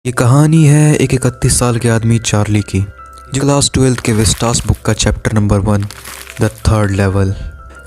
ये कहानी है एक 31 साल के आदमी चार्ली की, जो क्लास 12th के विस्टास बुक का chapter number 1 the third level.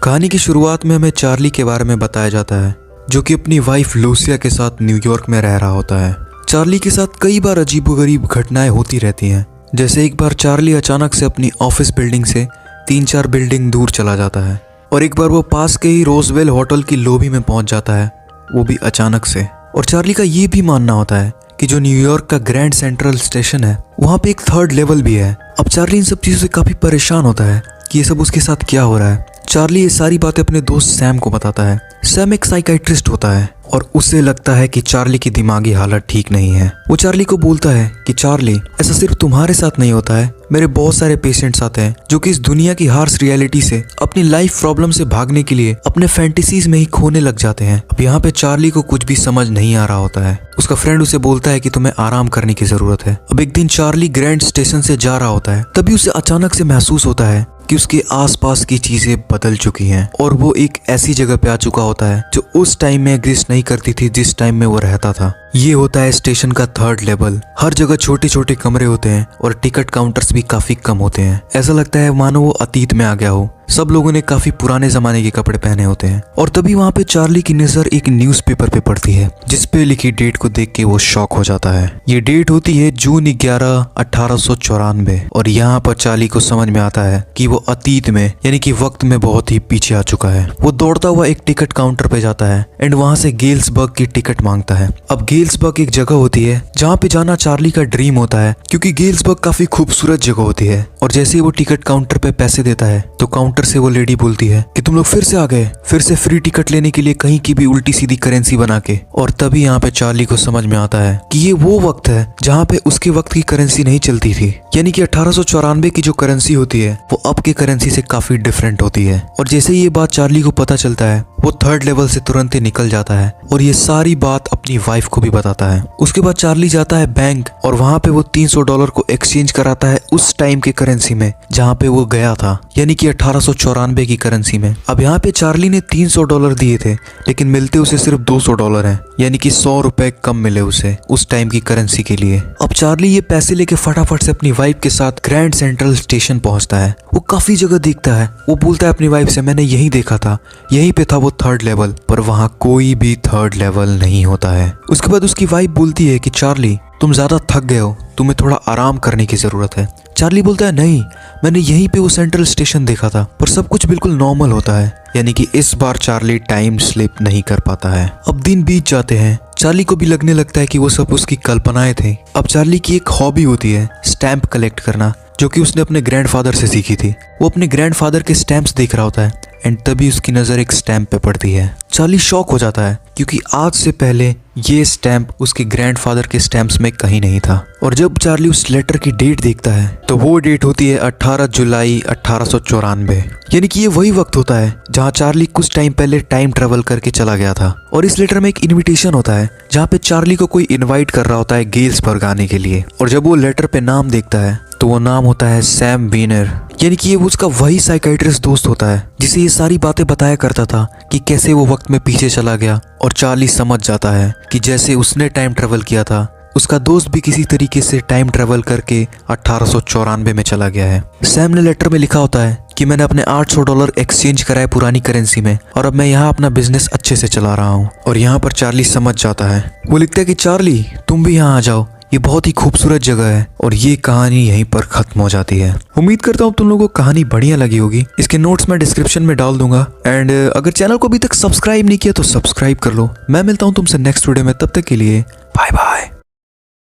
कहानी की शुरुआत में हमें चार्ली के बारे में बताया जाता है, जो कि अपनी वाइफ लूसिया के साथ न्यूयॉर्क में रह रहा होता है। चार्ली के साथ कई बार अजीबोगरीब घटनाएं होती रहती हैं। जैसे एक बार चार्ली अचानक से अपनी ऑफिस बिल्डिंग से 3-4 बिल्डिंग दूर चला जाता है, और एक बार वो पास के ही रोजवेल होटल की लॉबी में पहुंच जाता है, वो भी अचानक से। और चार्ली का ये भी मानना होता है कि जो न्यूयॉर्क का ग्रैंड सेंट्रल स्टेशन है, वहाँ पे एक थर्ड लेवल भी है। अब चार्ली इन सब चीज़ों से काफ़ी परेशान होता है कि ये सब उसके साथ क्या हो रहा है। चार्ली ये सारी बातें अपने दोस्त सैम को बताता है। सैम एक साइकाइट्रिस्ट होता है और उसे लगता है कि चार्ली की दिमागी हालत ठीक नहीं है। वो चार्ली को बोलता है कि चार्ली, ऐसा सिर्फ तुम्हारे साथ नहीं होता है, मेरे बहुत सारे पेशेंट्स आते हैं जो कि इस दुनिया की हार्श रियलिटी से अपनी लाइफ प्रॉब्लम से भागने के लिए अपने फैंटेसीज में ही खोने लग जाते हैं। अब यहाँ पे चार्ली को कुछ भी समझ नहीं आ रहा होता है। उसका फ्रेंड उसे बोलता है कि तुम्हें आराम करने की जरूरत है। अब एक दिन चार्ली ग्रैंड स्टेशन से जा रहा होता है, तभी उसे अचानक से महसूस होता है कि उसके आसपास की चीजें बदल चुकी हैं और वो एक ऐसी जगह पे आ चुका होता है जो उस टाइम में एग्जिस्ट नहीं करती थी जिस टाइम में वो रहता था। ये होता है स्टेशन का थर्ड लेवल। हर जगह छोटे छोटे कमरे होते हैं और टिकट काउंटर्स भी काफी कम होते हैं। ऐसा लगता है मानो वो अतीत में आ गया हो। सब लोगों ने काफी पुराने जमाने के कपड़े पहने होते हैं। और तभी वहाँ पे चार्ली की नजर एक न्यूज़पेपर पे पड़ती है, जिसपे लिखी डेट को देख के वो शॉक हो जाता है। ये डेट होती है जून 11, 1894। और यहाँ पर चार्ली को समझ में आता है कि वो अतीत में यानी कि वक्त में बहुत ही पीछे आ चुका है। वो दौड़ता हुआ एक टिकट काउंटर पे जाता है एंड वहाँ से गेल्सबर्ग की टिकट मांगता है। अब गेल्सबर्ग एक जगह होती है जहाँ पे जाना चार्ली का ड्रीम होता है, क्योंकि गेल्सबर्ग काफी खूबसूरत जगह होती है। और जैसे ही वो टिकट काउंटर पे पैसे देता है तो काउंटर से वो लेडी बोलती है कि तुम लोग फिर से आ गए, फिर से फ्री टिकट लेने के लिए कहीं की भी उल्टी सीधी करेंसी बना के। और तभी यहाँ पे चार्ली को समझ में आता है कि ये वो वक्त है जहाँ पे उसके वक्त की करेंसी नहीं चलती थी, यानी कि 1894 की जो करेंसी होती है वो अब के करेंसी से काफी डिफरेंट होती है। और जैसे ही ये बात चार्ली को पता चलता है, वो थर्ड लेवल से तुरंत ही निकल जाता है और ये सारी बात अपनी वाइफ को भी बताता है। उसके बाद चार्ली जाता है बैंक और वहाँ पे वो $300 को एक्सचेंज कराता है उस टाइम के करेंसी में जहाँ पे वो गया था, यानी कि 1894 की करेंसी में। अब यहाँ पे चार्ली ने $300 दिए थे, लेकिन मिलते उसे सिर्फ $200 हैं, यानी कि 100 रुपए कम मिले उसे उस टाइम की करेंसी के लिए। अब चार्ली ये पैसे लेके फटाफट से अपनी वाइफ के साथ ग्रैंड सेंट्रल स्टेशन पहुंचता है। वो काफी जगह देखता है। वो बोलता है अपनी वाइफ से, मैंने यही देखा था, यहीं पे था वो थर्ड लेवल, पर वहाँ कोई भी थर्ड लेवल नहीं होता है। उसके बाद उसकी वाइफ बोलती है कि चार्ली, तुम ज्यादा थक गए हो, तुम्हें थोड़ा आराम करने की जरूरत है। चार्ली बोलता है, नहीं, मैंने यहीं पे वो सेंट्रल स्टेशन देखा था, पर सब कुछ बिल्कुल नॉर्मल होता है। यानी कि इस बार चार्ली टाइम स्लिप नहीं कर पाता है। अब दिन बीत जाते हैं। चार्ली को भी लगने लगता है कि वो सब उसकी कल्पनाएं थे। अब चार्ली की एक हॉबी होती है स्टैम्प कलेक्ट करना, जो कि उसने अपने ग्रैंडफादर से सीखी थी। वो अपने ग्रैंडफादर के स्टैम्प्स देख रहा होता है एंड तभी उसकी नजर एक स्टैम्प पे पड़ती है। चार्ली शॉक हो जाता है, क्योंकि आज से पहले ये स्टैम्प उसके ग्रैंडफादर के स्टैम्प्स में कहीं नहीं था। और जब चार्ली उस लेटर की डेट देखता है तो वो डेट होती है 18 जुलाई 1894, यानी कि ये वही वक्त होता है जहाँ चार्ली कुछ टाइम पहले टाइम ट्रेवल करके चला गया था। और इस लेटर में एक इनविटेशन होता है जहाँ पे चार्ली को कोई इनवाइट कर रहा होता है गेल्सबर्ग आने के लिए। और जब वो लेटर पे नाम देखता है तो वो नाम होता है सैम वीनर, यानी कि ये उसका वही साइकाइट्रिस्ट दोस्त होता है जिसे ये सारी बातें बताया करता था कि कैसे वो वक्त में पीछे चला गया। और चार्ली समझ जाता है कि जैसे उसने टाइम ट्रेवल किया था, उसका दोस्त भी किसी तरीके से टाइम ट्रेवल करके 1894 में चला गया है। सैम ने लेटर में लिखा होता है कि मैंने अपने $800 एक्सचेंज कराए पुरानी करेंसी में और अब मैं यहाँ अपना बिजनेस अच्छे से चला रहा हूँ। और यहाँ पर चार्ली समझ जाता है। वो लिखता है कि चार्ली, तुम भी यहाँ आ जाओ, ये बहुत ही खूबसूरत जगह है। और ये कहानी यहीं पर खत्म हो जाती है। उम्मीद करता हूँ तुम लोगों को कहानी बढ़िया लगी होगी। इसके नोट्स मैं डिस्क्रिप्शन में डाल दूंगा एंड अगर चैनल को अभी तक सब्सक्राइब नहीं किया तो सब्सक्राइब कर लो। मैं मिलता हूँ तुमसे नेक्स्ट वीडियो में, तब तक के लिए